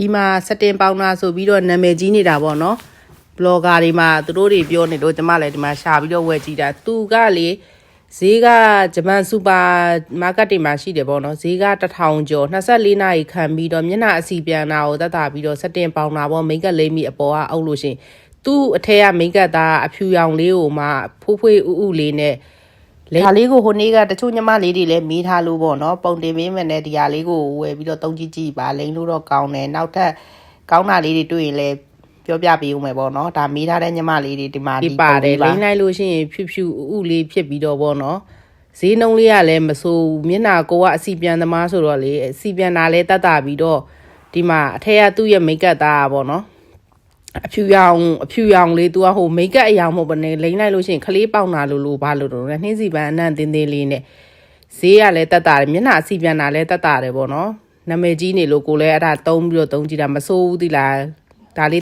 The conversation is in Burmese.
ဒီမှာစတင်ပေါင်းတာဆိုပြီးတော့နာမည်ကြီးနေတာပေါ့နော်ဘလော့ဂါတွေမှာသူတို့တွေပြောနေလို့ကျမလည်းဒီမှာရှာပြီးတော့ဝယ်ကြည့်တာသူကလေဈေးကဂျပန်စူပါမားကတ်တွေမှာရှိတယ်ပေါ့နော်ဈေးက1000ကျော်24နာရီခံပြီးတော့မျက်နှာအစီပြန်တာကိုတတ်တာပြီးတော့စတင်ပေါင်းတာပေါ့မိတ်ကပ်လေးမိအပေါ်ကအုပ်လို့ရှင်သူ့အထက်ကမိတ်ကပ်သားအဖြူရောင်လေးကိုမှဖိုးဖွေးဥဥလေးနဲ့ဒါလေးကိုဟိုနေ့ကတချို့ညီမလေးတွေလည်းမေးထားလို့ပေါ့နော်ပုံတင်ပေးမယ်နဲ့ဒီဟာလေးကိုဝယ်ပြီးတော့တုံးကြည့်ကြည့်ပါလိမ့်လို့တော့ကောင်းတယ်နောက်ထပ်ကောင်းတာလေးတွေတွေ့ရင်လည်းပြောပြပေးဦးမယ်ပေါ့နော်ဒါမေးထားတဲ့ညီမလေးတွေဒီမှာဒီပါတယ်လိမ့်လိုက်လို့ရှိရင်ဖြူဖြူဥဥလေးဖြစ်ပြီးတော့ပေါ့နော်ဈေးနှုန်းလေးကလည်းမဆိုးမျက်နှာကိုကအစီပြန်သမားဆိုတော့လေအစီပြန်တာလည်းတတ်တာပြီးတော့ဒီမှာအထက်ကသူ့ရဲ့မိတ်ကပ်သားပေါ့နော်အဖြူရောင်လေးသူကဟိုမိတ်ကပ်အရောင်မဟုတ်ဘဲနဲ့လိမ့်လိုက်လို့ရှိရင်ခလေးပေါက်နာလို့ဘာလို့တော့နှင်းစီပန်းအနံ့တင်းတင်းလေးနဲ့ဈေးကလည်းတက်တာတယ်မျက်နှာအစီပြန်တာလည်းတက်တာတယ်ပေါ့နော်နာမည်ကြီးနေလို့ကိုလည်းအဲ့ဒါတုံးပြီးတော့တုံးကြည့်တာမစိုးဘူးသီလားဒါလေး